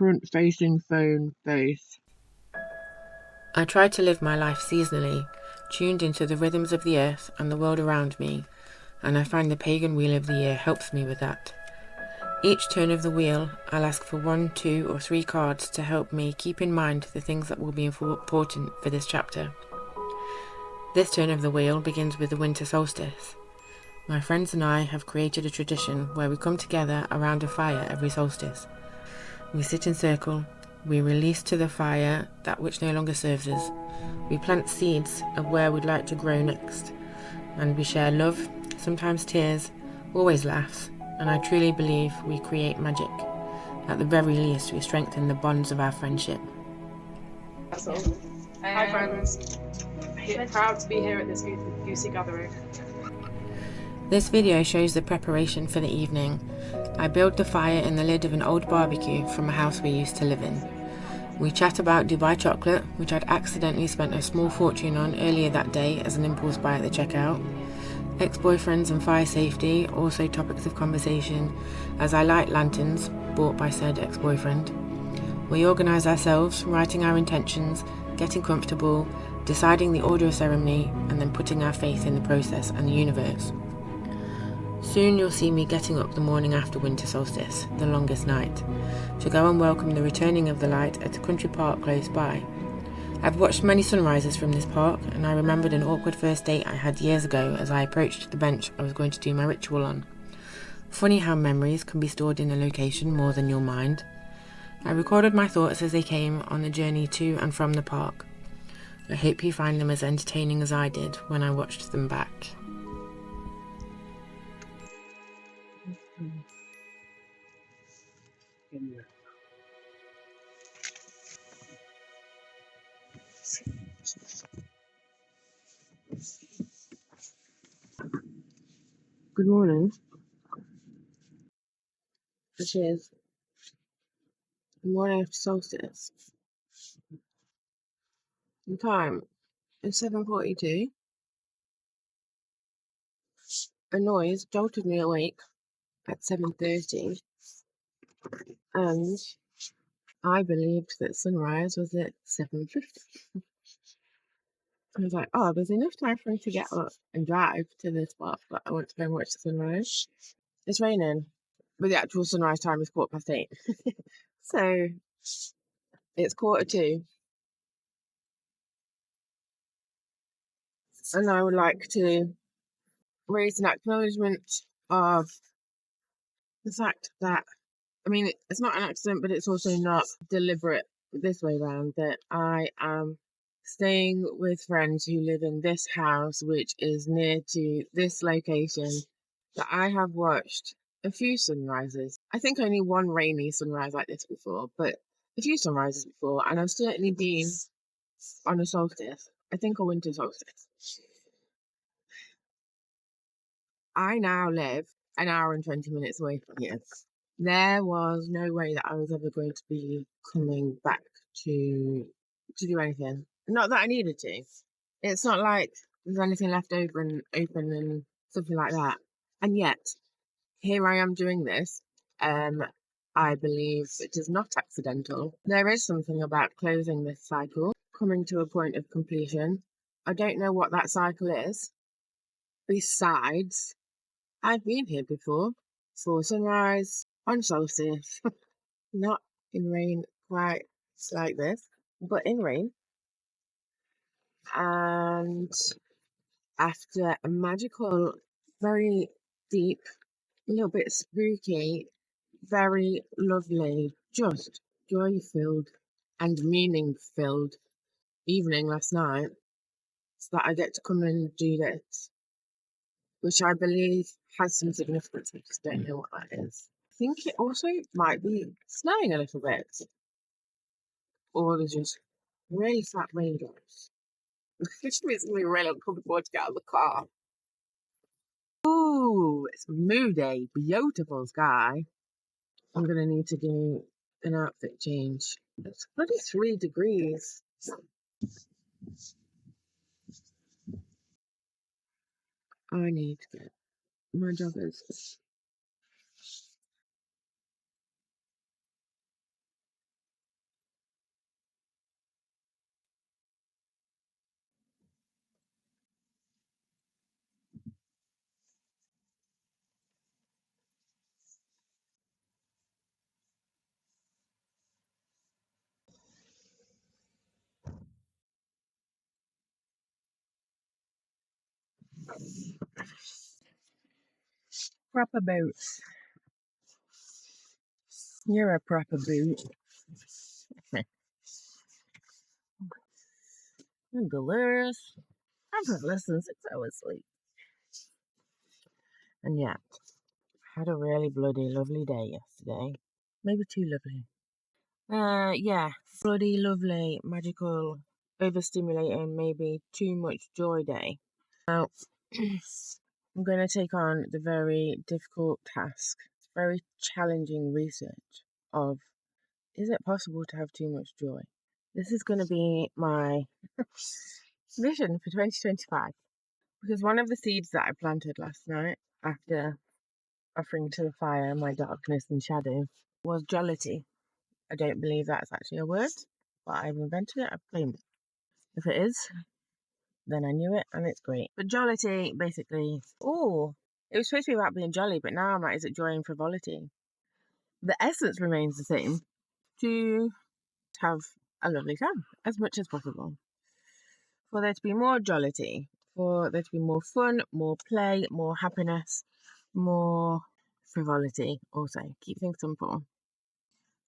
front-facing phone face. I try to live my life seasonally, tuned into the rhythms of the earth and the world around me, and I find the pagan wheel of the year helps me with that. Each turn of the wheel, I'll ask for 1, 2, or 3 cards to help me keep in mind the things that will be important for this chapter. This turn of the wheel begins with the winter solstice. My friends and I have created a tradition where we come together around a fire every solstice. We sit in circle, we release to the fire that which no longer serves us, we plant seeds of where we'd like to grow next, and we share love, sometimes tears, always laughs, and I truly believe we create magic. At the very least, we strengthen the bonds of our friendship. Hi friends, proud to be here at this goosey gathering. This video shows the preparation for the evening. I build the fire in the lid of an old barbecue from a house we used to live in. We chat about Dubai chocolate, which I'd accidentally spent a small fortune on earlier that day as an impulse buy at the checkout. Ex-boyfriends and fire safety, also topics of conversation, as I light lanterns, bought by said ex-boyfriend. We organise ourselves, writing our intentions, getting comfortable, deciding the order of ceremony, and then putting our faith in the process and the universe. Soon you'll see me getting up the morning after winter solstice, the longest night, to go and welcome the returning of the light at a country park close by. I've watched many sunrises from this park, and I remembered an awkward first date I had years ago as I approached the bench I was going to do my ritual on. Funny how memories can be stored in a location more than your mind. I recorded my thoughts as they came on the journey to and from the park. I hope you find them as entertaining as I did when I watched them back. Good morning. Cheers. Good morning after solstice. The time is 7:42. A noise jolted me awake at 7:30, and I believed that sunrise was at 7:50. I was like, oh, there's enough time for me to get up and drive to the spot that I want to go and watch the sunrise. It's raining, but the actual sunrise time is 8:15. So it's 1:45, and I would like to raise an acknowledgement of the fact that, I mean, it's not an accident, but it's also not deliberate this way round, that I am staying with friends who live in this house, which is near to this location, that I have watched a few sunrises. I think only one rainy sunrise like this before, but a few sunrises before, and I've certainly been on a solstice. I think a winter solstice. I now live an hour and 20 minutes away from here. There was no way that I was ever going to be coming back to do anything. Not that I needed to. It's not like there's anything left over and open and something like that. And yet, here I am doing this. I believe it is not accidental. There is something about closing this cycle, coming to a point of completion. I don't know what that cycle is. Besides, I've been here before for sunrise on solstice, not in rain quite like this, but in rain. And after a magical, very deep, a little bit spooky, very lovely, just joy-filled and meaning-filled evening last night, so that I get to come and do this, which I believe has some significance. I just don't know what that is. I think it also might be snowing a little bit, or there's just really fat raindrops, which makes me really uncomfortable to get out of the car. Ooh, it's moody, beautiful sky. I'm gonna need to do an outfit change. It's bloody 3 degrees. I need to get my joggers. Proper boots. You're a proper boot. I'm delirious. I've had less than 6 hours sleep. And yet, had a really bloody lovely day yesterday. Maybe too lovely. Yeah, bloody lovely, magical, overstimulating, maybe too much joy day. Now, I'm going to take on the very difficult task, very challenging research of, is it possible to have too much joy? This is going to be my mission for 2025. Because one of the seeds that I planted last night after offering to the fire my darkness and shadow was jollity. I don't believe that's actually a word, but I've invented it, I've claimed it. If it is, then I knew it and it's great. But jollity, basically, it was supposed to be about being jolly, but now I'm like, is it joy and frivolity? The essence remains the same, to have a lovely time as much as possible. For there to be more jollity, for there to be more fun, more play, more happiness, more frivolity also. Keep things simple.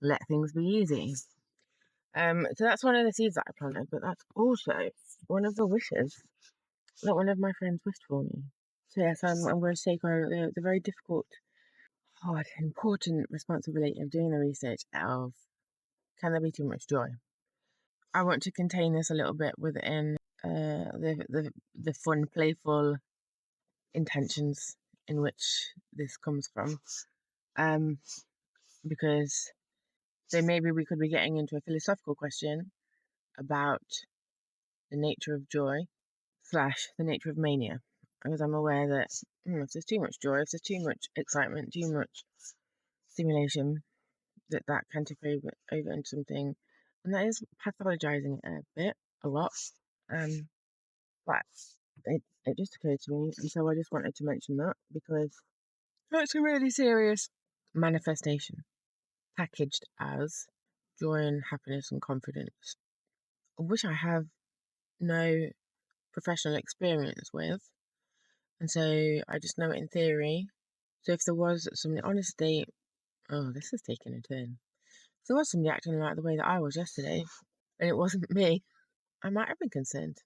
Let things be easy. So that's one of the seeds that I planted, but that's also one of the wishes that one of my friends wished for me. So yes, I'm going to take on the very difficult, hard, important responsibility of doing the research of, can there be too much joy? I want to contain this a little bit within the fun, playful intentions in which this comes from, because so maybe we could be getting into a philosophical question about the nature of joy / the nature of mania, because I'm aware that if there's too much joy, if there's too much excitement, too much stimulation, that can tip over into something, and that is pathologizing it a lot. But it just occurred to me, and so I just wanted to mention that because it's a really serious manifestation packaged as joy and happiness and confidence, which I have no professional experience with, and so I just know it in theory. So if there was somebody, honestly, this is taking a turn. If there was somebody acting like the way that I was yesterday, and it wasn't me, I might have been concerned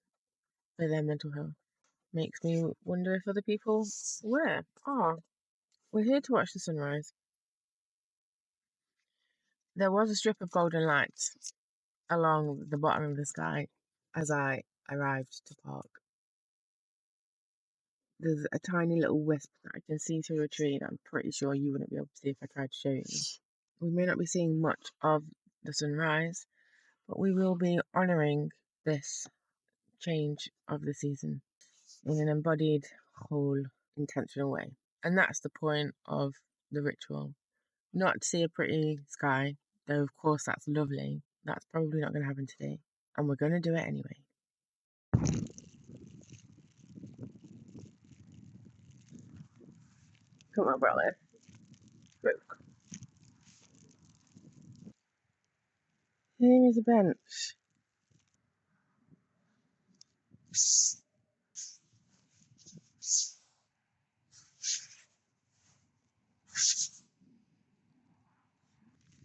for their mental health. Makes me wonder if other people were. We're here to watch the sunrise. There was a strip of golden light along the bottom of the sky as I arrived to park. There's a tiny little wisp that I can see through a tree that I'm pretty sure you wouldn't be able to see if I tried to show you. We may not be seeing much of the sunrise, but we will be honouring this change of the season in an embodied, whole, intentional way. And that's the point of the ritual. Not to see a pretty sky, though of course that's lovely. That's probably not going to happen today. And we're going to do it anyway. Come on, brother. Look. Here is a bench.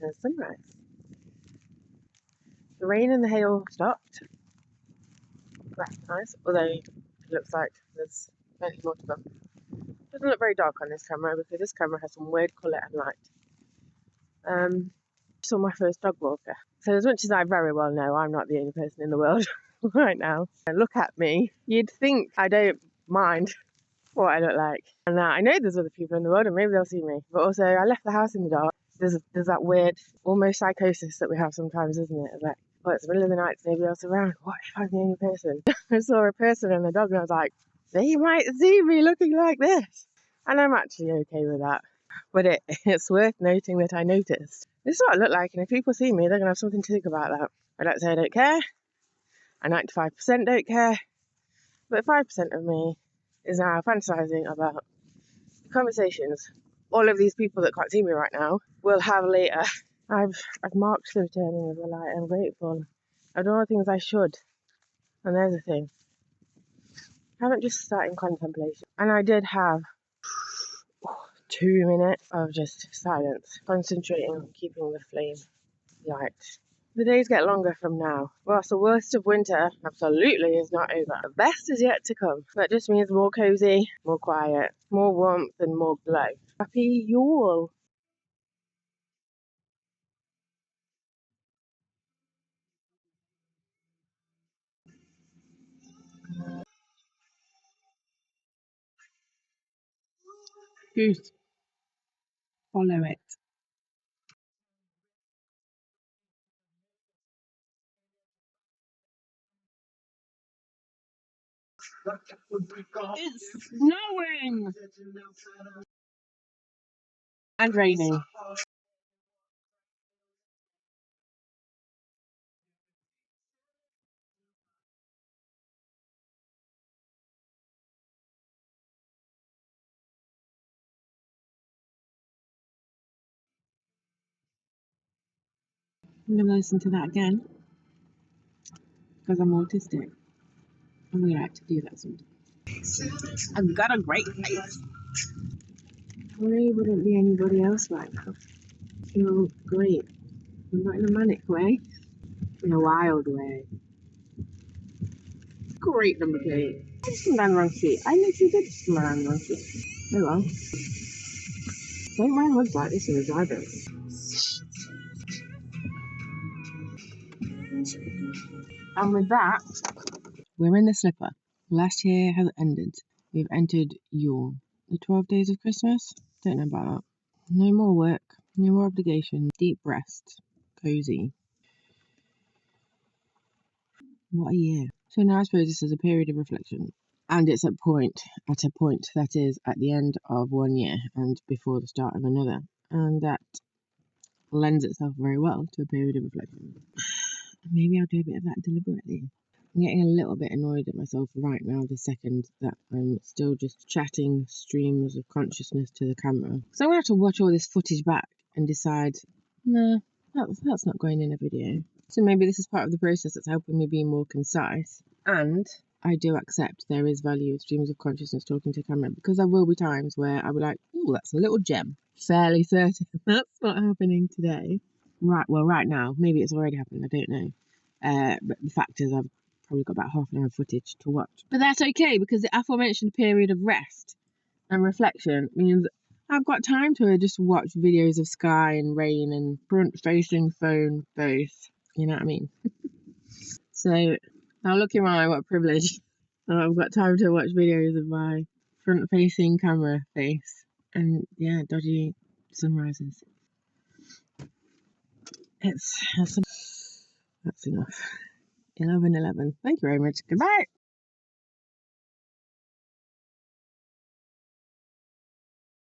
There's sunrise. The rain and the hail stopped. That's nice, although it looks like there's plenty more to come. It doesn't look very dark on this camera because this camera has some weird colour and light. Saw my first dog walker. So as much as I very well know I'm not the only person in the world right now, and look at me, you'd think I don't mind what I look like. And now I know there's other people in the world and maybe they'll see me. But also I left the house in the dark. There's that weird, almost psychosis that we have sometimes, isn't it? Like, well, it's the middle of the night, there's nobody else around. What if I'm the only person? I saw a person and a dog and I was like, they might see me looking like this. And I'm actually okay with that. But it's worth noting that I noticed. This is what I look like, and if people see me, they're going to have something to think about that. I don't say I don't care. I 95% don't care. But 5% of me is now fantasizing about conversations all of these people that can't see me right now will have later. I've marked the returning of the light. I'm grateful. I've done all the things I should. And there's the thing. I haven't just sat in contemplation. And I did have 2 minutes of just silence, concentrating on keeping the flame light. The days get longer from now. Whilst the worst of winter absolutely is not over, the best is yet to come. That just means more cozy, more quiet, more warmth and more glow. Happy Yule! Goose, follow it. It's snowing! And raining. I'm gonna listen to that again because I'm autistic and we like to do that sometimes. I've got a great face. I really wouldn't be anybody else right now. I feel great. I'm not in a manic way, in a wild way. Great number plate. I just come down the wrong street. I literally did just come down the wrong street. Oh well. Don't wear hoods like this in the driveway. And with that, we're in the slipper. Last year has ended. We've entered Yule. The 12 days of Christmas? Don't know about that. No more work, no more obligation. Deep rest. Cozy. What a year. So now I suppose this is a period of reflection. And it's at a point that is at the end of one year and before the start of another. And that lends itself very well to a period of reflection. Maybe I'll do a bit of that deliberately. I'm getting a little bit annoyed at myself right now the second that I'm still just chatting streams of consciousness to the camera. So I'm going to have to watch all this footage back and decide, nah, that's not going in a video. So maybe this is part of the process that's helping me be more concise. And I do accept there is value in streams of consciousness talking to camera, because there will be times where I'll be like, oh, that's a little gem. Fairly certain that's not happening today. Right now. Maybe it's already happened, I don't know. But the fact is I've probably got about half an hour of footage to watch. But that's okay, because the aforementioned period of rest and reflection means I've got time to just watch videos of sky and rain and front-facing phone both. You know what I mean? So now looking around, what a privilege. I've got time to watch videos of my front-facing camera face and yeah, dodgy sunrises. That's enough. 11:11. Thank you very much. Goodbye.